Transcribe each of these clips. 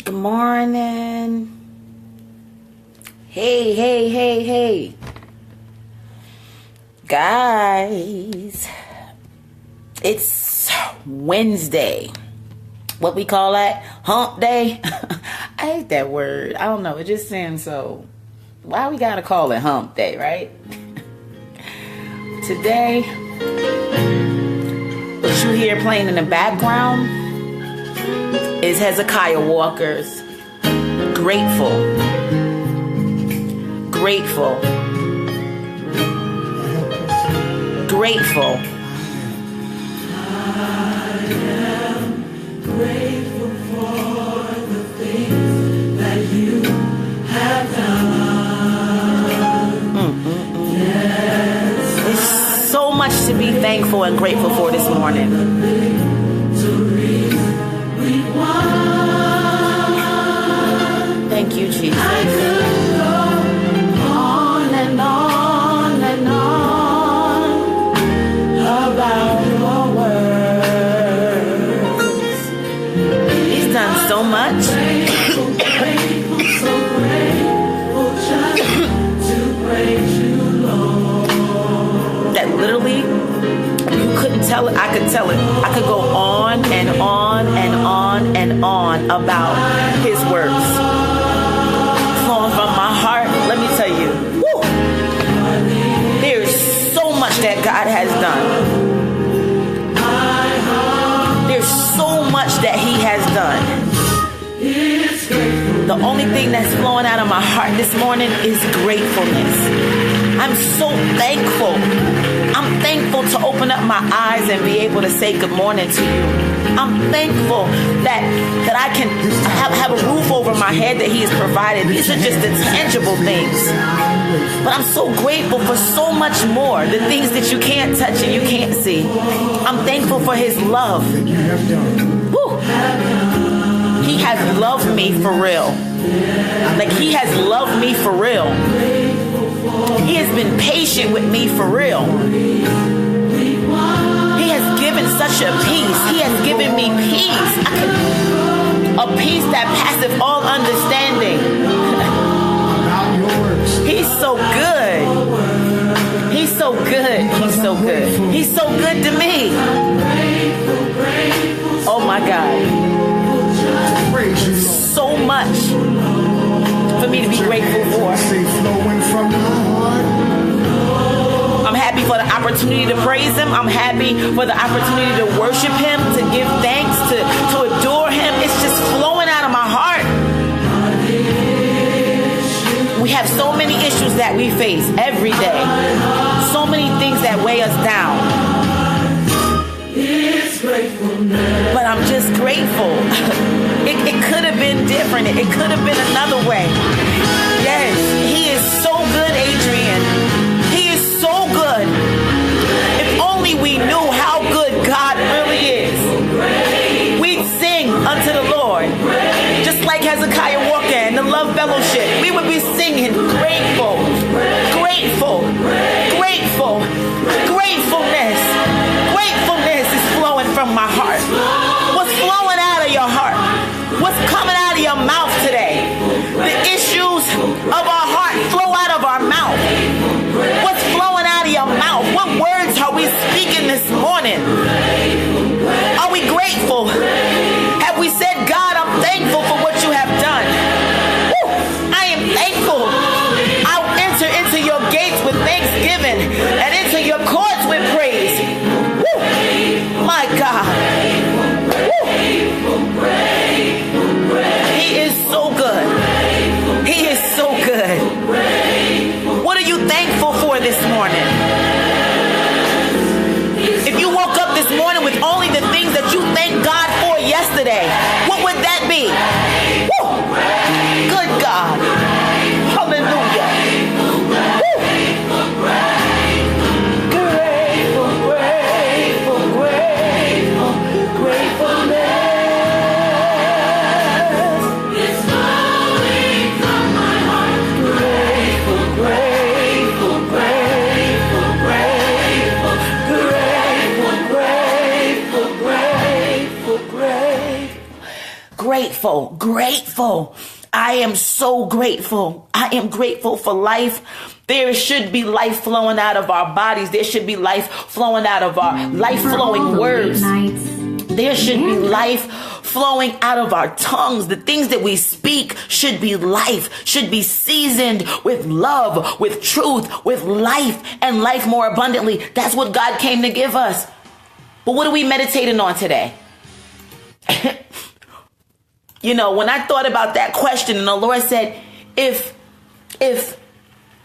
Good morning. Hey. Guys, it's Wednesday. What we call that? Hump day? I hate that word. I don't know. It just sounds so... Why we gotta call it hump day, right? Today, what you hear playing in the background is Hezekiah Walker's Grateful. Grateful. Grateful. I am grateful for the things that you have done. Yes, there's so much to be thankful and grateful for this morning. Thank you, Jesus. I could go on and on and on about your words. He's done so much. Grateful, so grateful just to praise you, Lord. That literally, you couldn't tell it. I could tell it. I could go on and on and on and on about his works. Flowing from my heart, let me tell you, woo, there's so much that God has done. There's so much that he has done. The only thing that's flowing out of my heart this morning is gratefulness. I'm so thankful. I'm thankful to open up my eyes and be able to say good morning to you. I'm thankful that I can have a roof over my head that he has provided. These are just the tangible things. But I'm so grateful for so much more. The things that you can't touch and you can't see. I'm thankful for his love. Woo. He has loved me for real. Like he has loved me for real. He has been patient with me for real. He has given such a peace. He has given me peace. A peace that passeth all understanding. He's so good. He's so good. He's so good. He's so good to me. Oh my God. So much for me to be grateful for. I'm happy for the opportunity to praise him. I'm happy for the opportunity to worship him, to give thanks, to adore him. It's just flowing out of my heart. We have so many issues that we face every day. So many things that weigh us down. But I'm just grateful. It could have been different. It could have been another way. Yes, he is so good, Adrian. He is so good. If only we knew how good God really is. We'd sing unto the Lord. Just like Hezekiah Walker and the Love Fellowship. We would be singing grateful, grateful, grateful, gratefulness. Gratefulness is flowing from my heart. What's flowing out of your heart? What's coming out of your mouth today? The issues of our heart flow out of our mouth. What's flowing out of your mouth? What words are we speaking this morning? Are we grateful? Have we said, God, I'm thankful for what you have done? Woo! I am thankful. I'll enter into your gates with thanksgiving and into your courts with praise. Woo! My God. Woo! He is so good. He is so good. What are you thankful for this morning? If you woke up this morning with only the things that you thanked God for yesterday, what would that be? Woo! Good God. Hallelujah. Woo! Grateful, grateful, grateful, gratefulness. Grateful, grateful. I am so grateful. I am grateful for life. There should be life flowing out of our bodies. There should be life flowing out of our life-flowing words. There should be life flowing out of our tongues. The things that we speak should be life, should be seasoned with love, with truth, with life, and life more abundantly. That's what God came to give us. But what are we meditating on today? You know, when I thought about that question, and the Lord said, if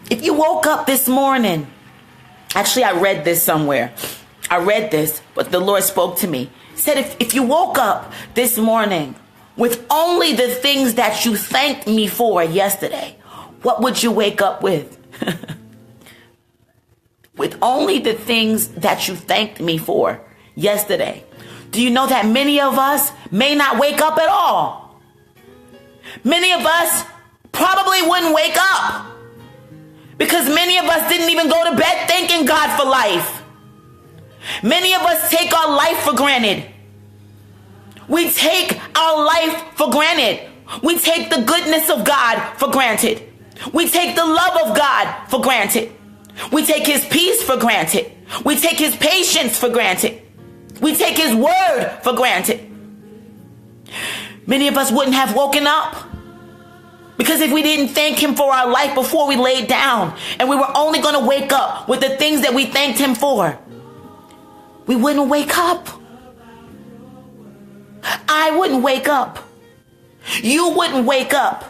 you woke up this morning, actually, I read this somewhere. I read this, but the Lord spoke to me. He said, if you woke up this morning with only the things that you thanked me for yesterday, what would you wake up with? With only the things that you thanked me for yesterday. Do you know that many of us may not wake up at all? Many of us probably wouldn't wake up because many of us didn't even go to bed thanking God for life. Many of us take our life for granted. We take our life for granted. We take the goodness of God for granted. We take the love of God for granted. We take his peace for granted. We take his patience for granted. We take his word for granted. Many of us wouldn't have woken up because if we didn't thank him for our life before we laid down, and we were only going to wake up with the things that we thanked him for, we wouldn't wake up. I wouldn't wake up. You wouldn't wake up.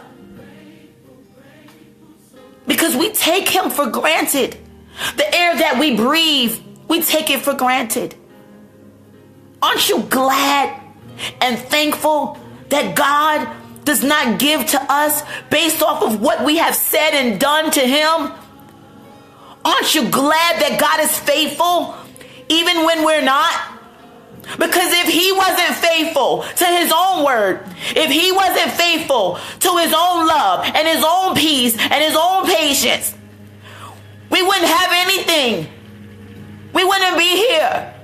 Because we take him for granted. The air that we breathe, we take it for granted. Aren't you glad and thankful that God does not give to us based off of what we have said and done to him? Aren't you glad that God is faithful even when we're not? Because if he wasn't faithful to his own word, if he wasn't faithful to his own love and his own peace and his own patience, we wouldn't have anything. We wouldn't be here.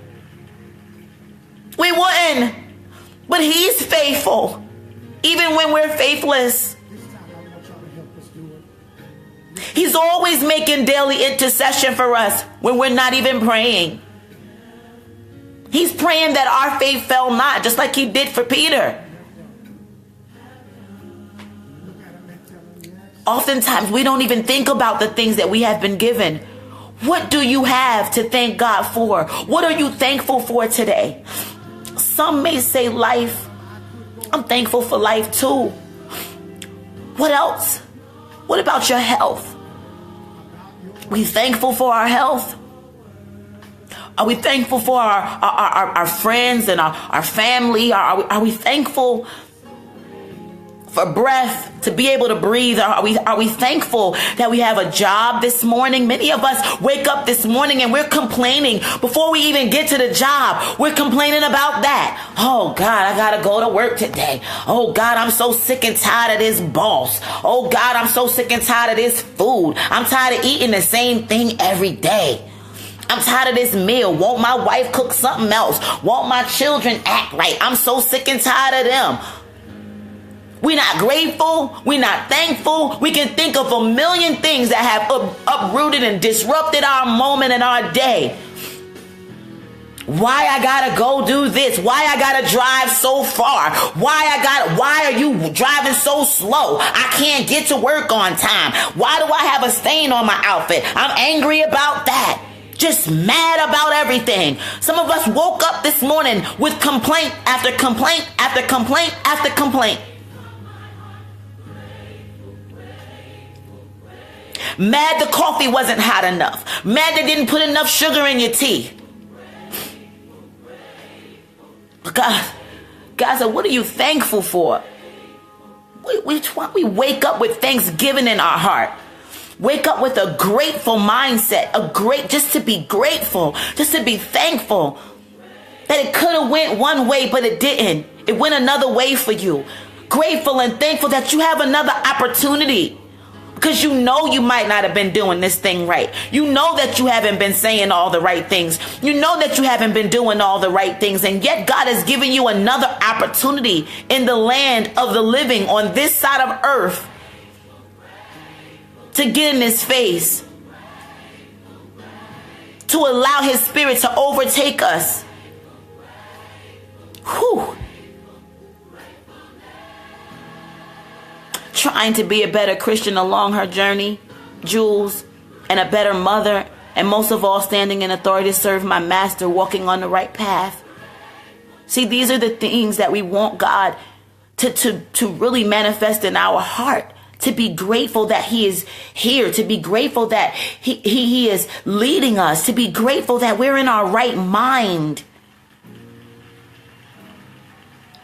We wouldn't. But he's faithful even when we're faithless. He's always making daily intercession for us when we're not even praying. He's praying that our faith fail not, just like he did for Peter. Oftentimes, we don't even think about the things that we have been given. What do you have to thank God for? What are you thankful for today? Some may say life. I'm thankful for life too. What else? What about your health? We thankful for our health? Are we thankful for our friends and our family? Are we thankful for breath, to be able to breathe? Are we thankful that we have a job this morning? Many of us wake up this morning and we're complaining before we even get to the job. We're complaining about that. Oh God, I gotta go to work today. Oh God, I'm so sick and tired of this boss. Oh God, I'm so sick and tired of this food. I'm tired of eating the same thing every day. I'm tired of this meal. Won't my wife cook something else? Won't my children act right? I'm so sick and tired of them. We're not grateful. We're not thankful. We can think of a million things that have uprooted and disrupted our moment and our day. Why I gotta go do this? Why I gotta drive so far? Why are you driving so slow? I can't get to work on time. Why do I have a stain on my outfit? I'm angry about that. Just mad about everything. Some of us woke up this morning with complaint after complaint after complaint after complaint. Mad the coffee wasn't hot enough. Mad they didn't put enough sugar in your tea. God said, what are you thankful for? We wake up with thanksgiving in our heart. Wake up with a grateful mindset, just to be grateful, just to be thankful that it could have went one way, but it didn't. It went another way for you. Grateful and thankful that you have another opportunity. Because you know you might not have been doing this thing right. You know that you haven't been saying all the right things. You know that you haven't been doing all the right things. And yet God has given you another opportunity in the land of the living on this side of earth to get in his face, to allow his spirit to overtake us. Whew. Trying to be a better Christian along her journey, Jules, and a better mother, and most of all, standing in authority to serve my master, walking on the right path. See, these are the things that we want God to really manifest in our heart. To be grateful that he is here, to be grateful that he is leading us, to be grateful that we're in our right mind,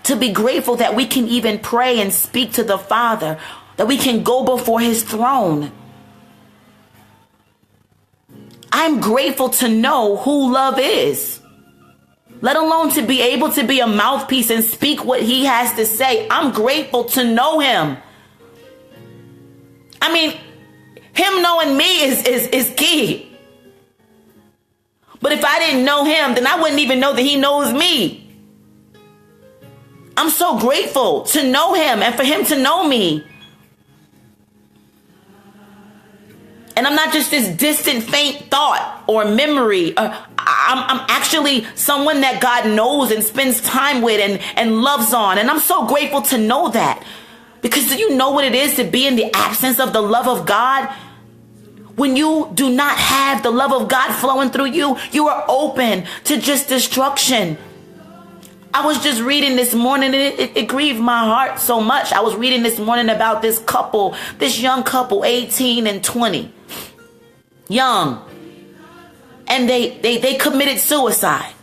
to be grateful that we can even pray and speak to the Father, that we can go before his throne. I'm grateful to know who love is, let alone to be able to be a mouthpiece and speak what he has to say. I'm grateful to know him. I mean, him knowing me is key. But if I didn't know him, then I wouldn't even know that he knows me. I'm so grateful to know him and for him to know me. And I'm not just this distant, faint thought or memory. I'm actually someone that God knows and spends time with and loves on. And I'm so grateful to know that. Because do you know what it is to be in the absence of the love of God? When you do not have the love of God flowing through you, you are open to just destruction. I was just reading this morning and it grieved my heart so much. I was reading this morning about this couple, this young couple, 18 and 20. Young. And they committed suicide.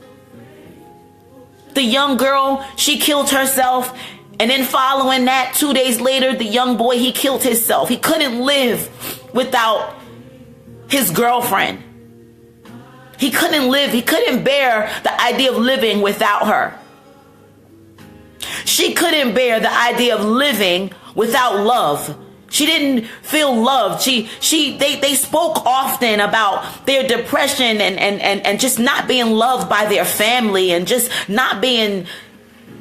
The young girl, she killed herself. And then following that, 2 days later, the young boy, he killed himself. He couldn't live without his girlfriend. He couldn't live. He couldn't bear the idea of living without her. She couldn't bear the idea of living without love. She didn't feel loved. They spoke often about their depression and just not being loved by their family and just not being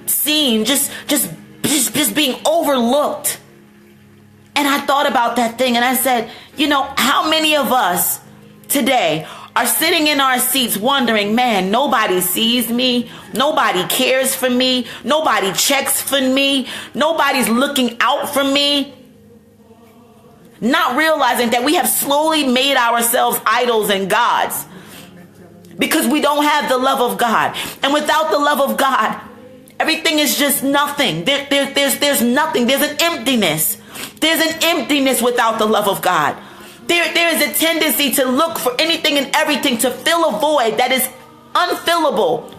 seen, just being overlooked. And I thought about that thing and I said, you know, how many of us today are sitting in our seats wondering, man, nobody sees me, nobody cares for me, nobody checks for me, nobody's looking out for me. Not realizing that we have slowly made ourselves idols and gods because we don't have the love of God. And without the love of God, everything is just nothing. There's nothing. There's an emptiness. There's an emptiness without the love of God. There is a tendency to look for anything and everything to fill a void that is unfillable.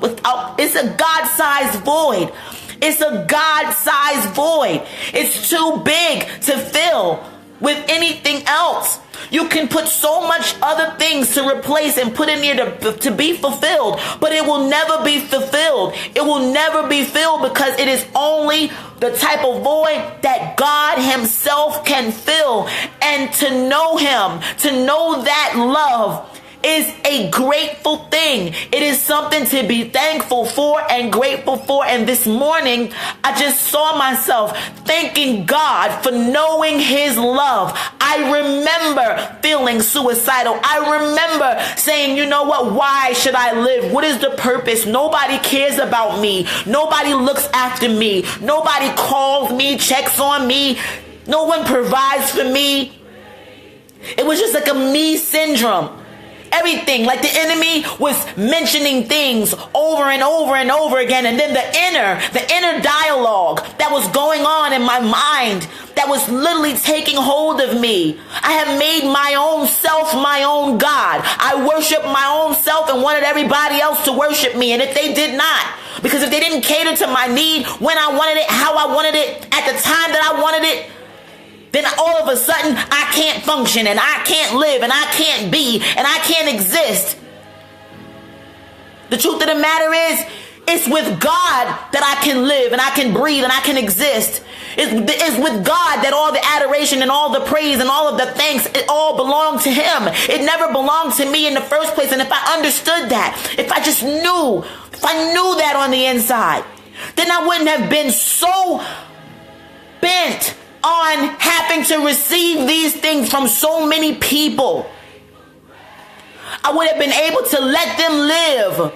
It's a God-sized void. It's a God-sized void. It's too big to fill with anything else. You can put so much other things to replace and put in there to be fulfilled, but it will never be fulfilled. It will never be filled because it is only the type of void that God himself can fill. And to know him, to know that love is a grateful thing. It is something to be thankful for and grateful for. And this morning, I just saw myself thanking God for knowing his love. I remember feeling suicidal. I remember saying, you know what? Why should I live? What is the purpose? Nobody cares about me. Nobody looks after me. Nobody calls me, checks on me. No one provides for me. It was just like a me syndrome. Everything, like the enemy was mentioning things over and over and over again. And then the inner dialogue that was going on in my mind that was literally taking hold of me. I have made my own self my own God. I worship my own self and wanted everybody else to worship me. And if they did not, because if they didn't cater to my need when I wanted it, how I wanted it, at the time that I wanted it, then all of a sudden I can't function and I can't live and I can't be and I can't exist. The truth of the matter is, it's with God that I can live and I can breathe and I can exist. It's with God that all the adoration and all the praise and all of the thanks, it all belonged to him. It never belonged to me in the first place. And if I understood that, if I knew that on the inside, then I wouldn't have been so bent on having to receive these things from so many people. I would have been able to let them live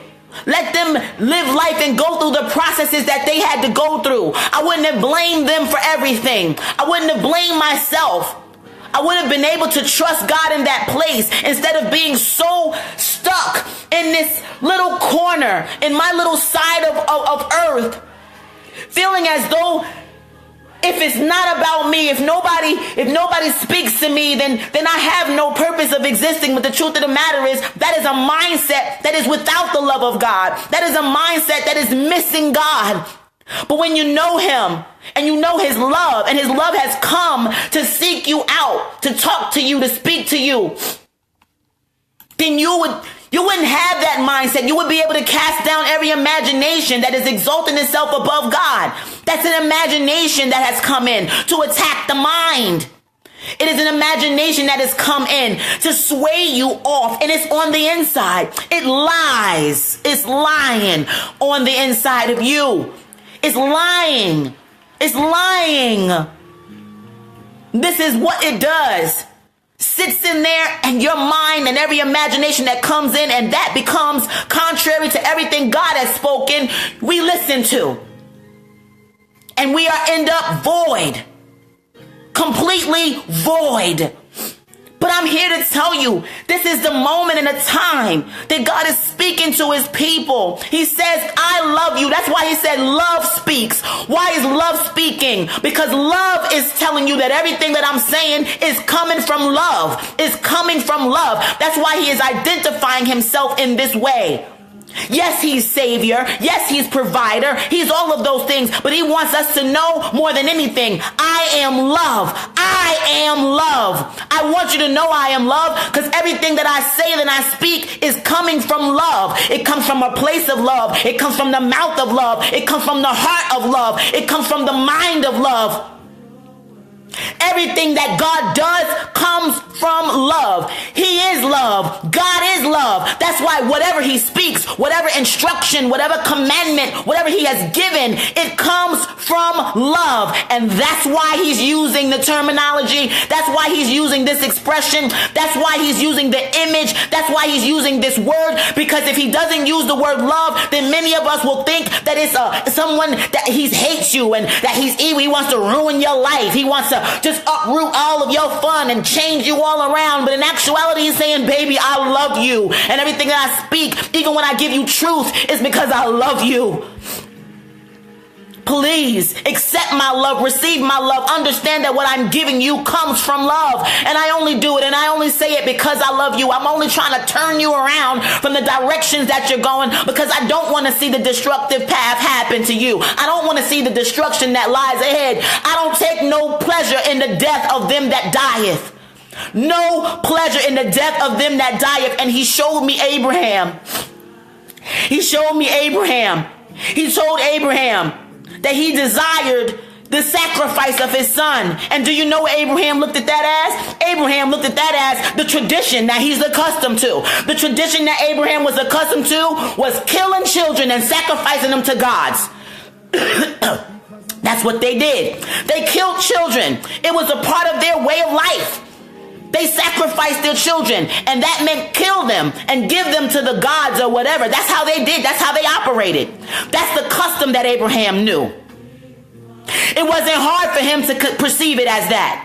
life and go through the processes that they had to go through. I wouldn't have blamed them for everything. I wouldn't have blamed myself. I would have been able to trust God in that place instead of being so stuck in this little corner, in my little side of earth, feeling as though if it's not about me, if nobody speaks to me, then I have no purpose of existing. But the truth of the matter is, that is a mindset that is without the love of God. That is a mindset that is missing God. But when you know him and you know his love, and his love has come to seek you out, to talk to you, to speak to you, then you wouldn't have that mindset. You would be able to cast down every imagination that is exalting itself above God. That's an imagination that has come in to attack the mind. It is an imagination that has come in to sway you off, and it's on the inside. It lies. It's lying on the inside of you. It's lying. It's lying. This is what it does. Sits in there, and your mind and every imagination that comes in, and that becomes contrary to everything God has spoken, we listen to. And we end up void. Completely void. But I'm here to tell you, this is the moment and the time that God is speaking to his people. He says, I love you. That's why he said love speaks. Why is love speaking? Because love is telling you that everything that I'm saying is coming from love. Is coming from love. That's why he is identifying himself in this way. Yes, he's Savior. Yes, he's provider. He's all of those things. But he wants us to know more than anything, I am love. I am love. I want you to know I am love, because everything that I say and I speak is coming from love. It comes from a place of love. It comes from the mouth of love. It comes from the heart of love. It comes from the mind of love. Everything that God does comes from love. He is love. God is love. That's why whatever he speaks, whatever instruction, whatever commandment, whatever he has given, it comes from love. And that's why he's using the terminology. That's why he's using this expression. That's why he's using the image. That's why he's using this word. Because if he doesn't use the word love, then many of us will think that it's someone that he hates you and that he's evil. He wants to ruin your life. He wants to just uproot all of your fun and change you all around. But in actuality, he's saying, baby, I love you. And everything that I speak, even when I give you truth, is because I love you. Please accept my love, receive my love, understand that what I'm giving you comes from love. And I only do it and I only say it because I love you. I'm only trying to turn you around from the directions that you're going, because I don't want to see the destructive path happen to you. I don't want to see the destruction that lies ahead. I don't take no pleasure in the death of them that dieth. No pleasure in the death of them that dieth. And he showed me Abraham. He showed me Abraham. He told Abraham that he desired the sacrifice of his son. And do you know what Abraham looked at that as? Abraham looked at that as the tradition that he's accustomed to. The tradition that Abraham was accustomed to was killing children and sacrificing them to gods. That's what they did. They killed children. It was a part of their way of life. They sacrificed their children, and that meant kill them and give them to the gods or whatever. That's how they did. That's how they operated. That's the custom that Abraham knew. It wasn't hard for him to perceive it as that.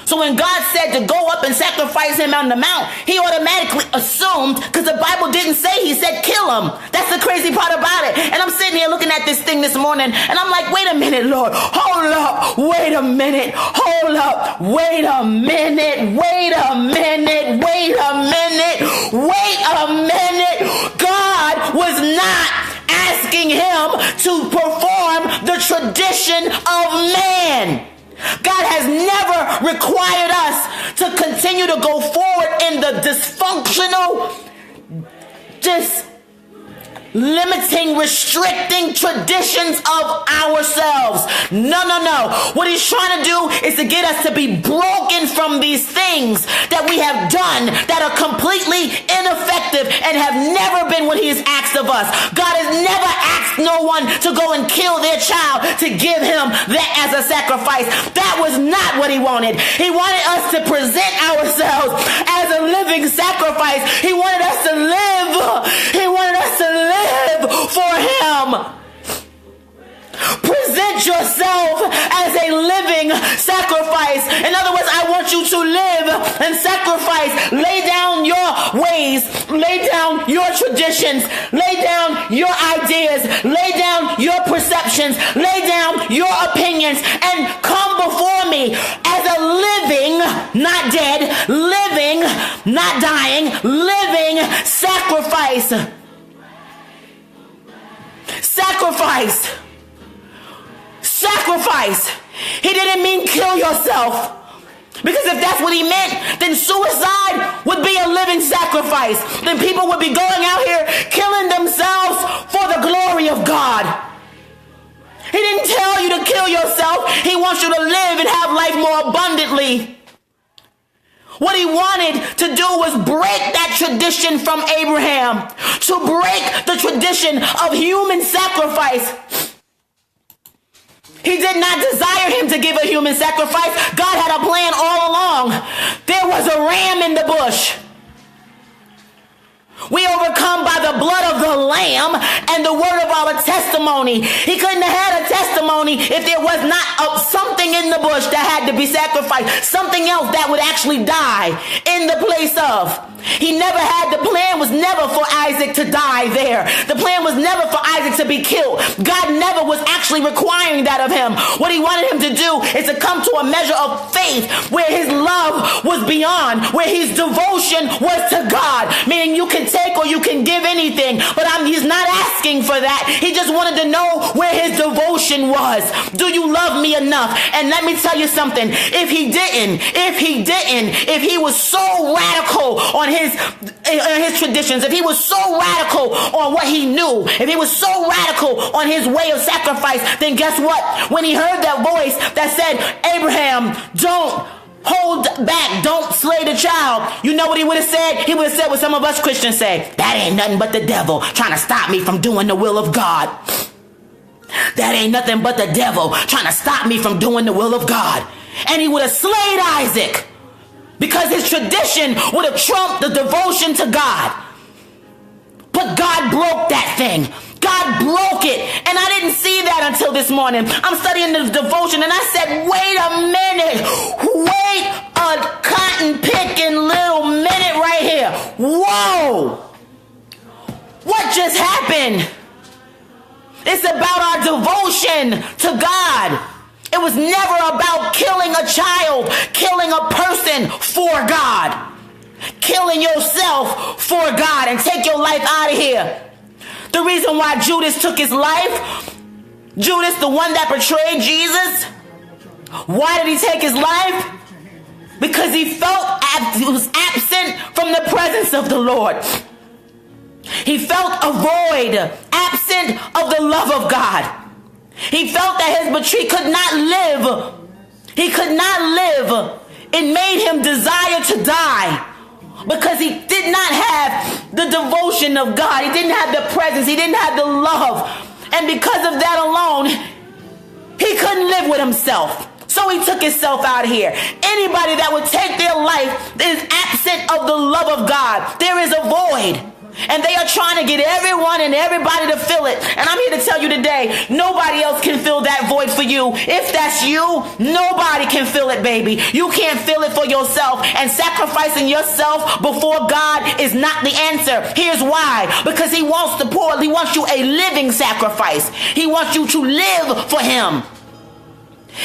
So when God said to go up and sacrifice him on the mount, he automatically assumed, because the Bible didn't say, he said kill him. That's the crazy part about it. And I'm sitting here looking at this thing this morning, and I'm like, wait a minute, Lord. Hold up. Wait a minute. Hold up. Wait a minute. Wait a minute. Wait a minute. Wait a minute. God was not asking him to perform the tradition of man. God has never required us to continue to go forward in the dysfunctional, just limiting, restricting traditions of ourselves. No, no, no. What he's trying to do is to get us to be broken from these things that we have done that are completely ineffective and have never been what he has asked of us. God has never asked no one to go and kill their child to give him that as a sacrifice. That was not what he wanted. He wanted us to present ourselves as a living sacrifice. He wanted us to live. He wanted us to live for him. Present yourself as a living sacrifice. In other words, I want you to live and sacrifice. Lay down your ways. Lay down your traditions. Lay down your ideas. Lay down your perceptions. Lay down your opinions and come before me as a living, not dead, living, not dying, living sacrifice. Sacrifice. Sacrifice. He didn't mean kill yourself. Because if that's what he meant, then suicide would be a living sacrifice. Then people would be going out here killing themselves for the glory of God. He didn't tell you to kill yourself. He wants you to live and have life more abundantly. What he wanted to do was break that tradition from Abraham, to break the tradition of human sacrifice. He did not desire him to give a human sacrifice. God had a plan all along. There was a ram in the bush. We overcome by the blood of the Lamb and the word of our testimony. He couldn't have had a testimony if there was not something in the bush that had to be sacrificed, something else that would actually die in the place of. He never had, the plan was never for Isaac to die there. The plan was never for Isaac to be killed. God never was actually requiring that of him. What he wanted him to do is to come to a measure of faith where his love was beyond, where his devotion was to God. Meaning you can take or you can give anything, but he's not asking for that. He just wanted to know where his devotion was. Do you love me enough? And let me tell you something. If he was so radical on his traditions, if he was so radical on what he knew, if he was so radical on his way of sacrifice, then guess what? When he heard that voice that said, Abraham, don't hold back, don't slay the child, you know what he would have said? He would have said what some of us Christians say: that ain't nothing but the devil trying to stop me from doing the will of God. That ain't nothing but the devil trying to stop me from doing the will of God. And he would have slayed Isaac, because his tradition would have trumped the devotion to God. But God broke that thing. God broke it. And I didn't see that until this morning. I'm studying the devotion and I said, wait a minute. Wait a cotton picking little minute right here. Whoa. What just happened? It's about our devotion to God. It was never about killing a child, killing a person for God, killing yourself for God, and take your life out of here. The reason why Judas took his life, Judas, the one that betrayed Jesus, why did he take his life? Because he was absent from the presence of the Lord. He felt a void, absent of the love of God. He felt that he could not live. He could not live. It made him desire to die because he did not have the devotion of God. He didn't have the presence. He didn't have the love. And because of that alone, he couldn't live with himself. So he took himself out of here. Anybody that would take their life is absent of the love of God. There is a void. And they are trying to get everyone and everybody to fill it. And I'm here to tell you today, nobody else can fill that void for you. If that's you, nobody can fill it, baby. You can't fill it for yourself. And sacrificing yourself before God is not the answer. Here's why. Because he wants you a living sacrifice. He wants you to live for him.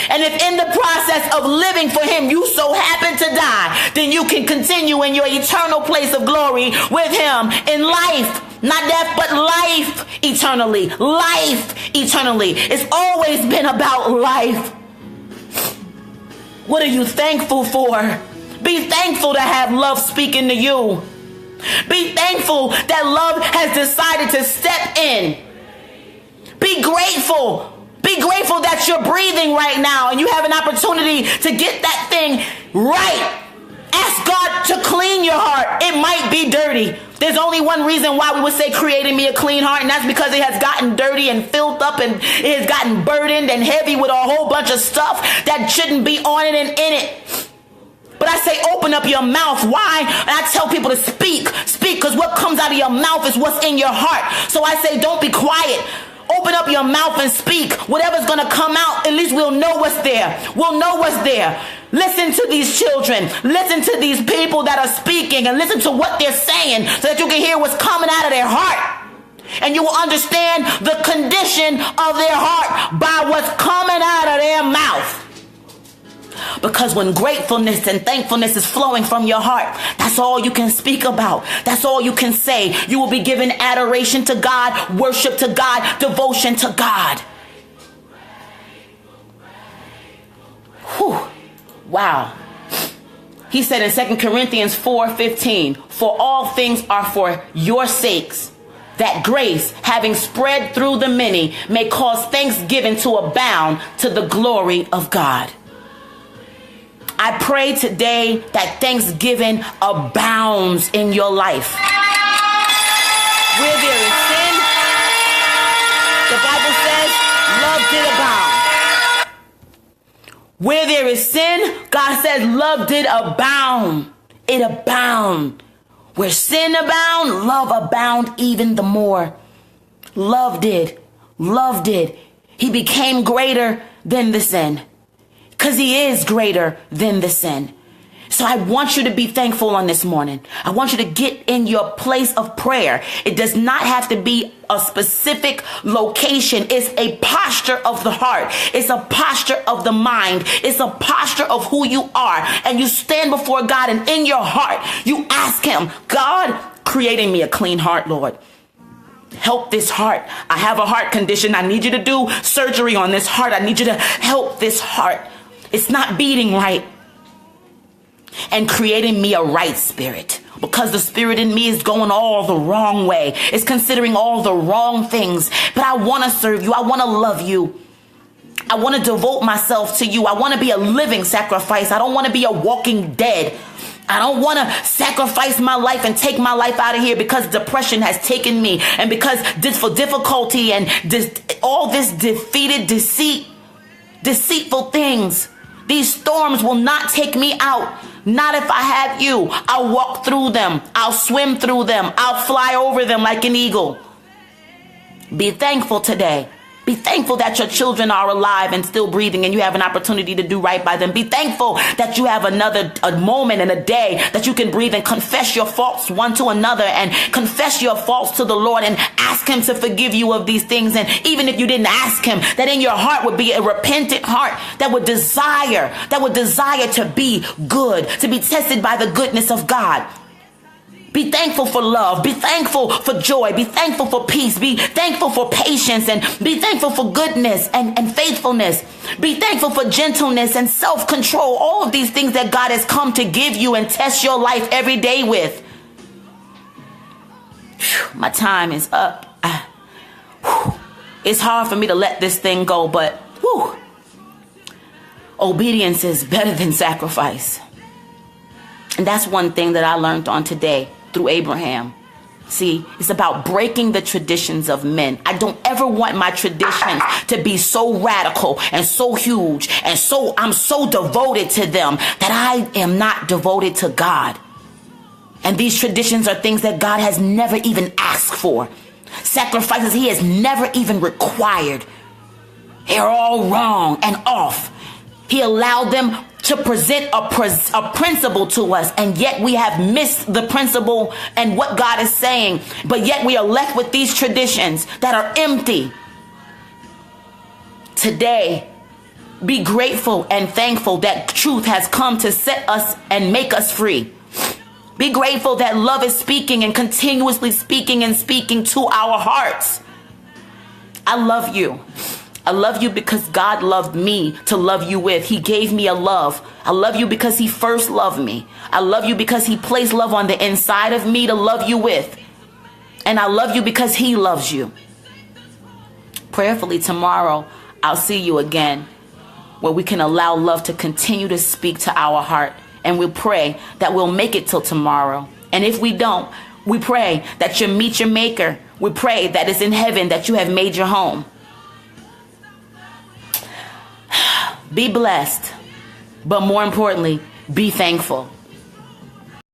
And if in the process of living for him you so happen to die, then you can continue in your eternal place of glory with him in life. Not death, but life eternally. Life eternally. It's always been about life. What are you thankful for? Be thankful to have love speaking to you. Be thankful that love has decided to step in. Be grateful. Be grateful that you're breathing right now and you have an opportunity to get that thing right. Ask God to clean your heart. It might be dirty. There's only one reason why we would say creating me a clean heart, and that's because it has gotten dirty and filled up, and it has gotten burdened and heavy with a whole bunch of stuff that shouldn't be on it and in it. But I say open up your mouth. Why? And I tell people to speak, because what comes out of your mouth is what's in your heart. So I say don't be quiet. Open up your mouth and speak. Whatever's going to come out, at least we'll know what's there. We'll know what's there. Listen to these children. Listen to these people that are speaking, and listen to what they're saying so that you can hear what's coming out of their heart. And you will understand the condition of their heart by what's coming out of their mouth. Because when gratefulness and thankfulness is flowing from your heart, that's all you can speak about. That's all you can say. You will be given adoration to God, worship to God, devotion to God. Whew. Wow. He said in 2 Corinthians 4:15, for all things are for your sakes, that grace, having spread through the many, may cause thanksgiving to abound to the glory of God. I pray today that thanksgiving abounds in your life. Where there is sin, the Bible says, love did abound. Where there is sin, God says, love did abound. It abound. Where sin abound, love abound even the more. Love did. Love did. He became greater than the sin. Because he is greater than the sin. So I want you to be thankful on this morning. I want you to get in your place of prayer. It does not have to be a specific location. It's a posture of the heart. It's a posture of the mind. It's a posture of who you are. And you stand before God, and in your heart, you ask him, God, creating me a clean heart, Lord. Help this heart. I have a heart condition. I need you to do surgery on this heart. I need you to help this heart. It's not beating right. And creating me a right spirit, because the spirit in me is going all the wrong way. It's considering all the wrong things. But I want to serve you. I want to love you. I want to devote myself to you. I want to be a living sacrifice. I don't want to be a walking dead. I don't want to sacrifice my life and take my life out of here because depression has taken me, and because for difficulty and all this defeated deceitful things. These storms will not take me out. Not if I have you. I'll walk through them. I'll swim through them. I'll fly over them like an eagle. Be thankful today. Be thankful that your children are alive and still breathing, and you have an opportunity to do right by them. Be thankful that you have a moment and a day that you can breathe and confess your faults one to another, and confess your faults to the Lord and ask him to forgive you of these things. And even if you didn't ask him, that in your heart would be a repentant heart that would desire to be good, to be tested by the goodness of God. Be thankful for love. Be thankful for joy. Be thankful for peace. Be thankful for patience, and be thankful for goodness and faithfulness. Be thankful for gentleness and self-control. All of these things that God has come to give you and test your life every day with. My time is up. It's hard for me to let this thing go, but obedience is better than sacrifice. And that's one thing that I learned on today through Abraham. See, it's about breaking the traditions of men. I don't ever want my traditions to be so radical and so huge, and I'm so devoted to them that I am not devoted to God. And these traditions are things that God has never even asked for. Sacrifices he has never even required. They're all wrong and off. He allowed them to present a principle to us, and yet we have missed the principle and what God is saying. But yet we are left with these traditions that are empty. Today, be grateful and thankful that truth has come to set us and make us free. Be grateful that love is speaking and continuously speaking and speaking to our hearts. I love you. I love you because God loved me to love you with. He gave me a love. I love you because he first loved me. I love you because he placed love on the inside of me to love you with. And I love you because he loves you. Prayerfully tomorrow, I'll see you again, where we can allow love to continue to speak to our heart. And we pray that we'll make it till tomorrow. And if we don't, we pray that you meet your maker. We pray that it's in heaven that you have made your home. Be blessed, but more importantly, be thankful.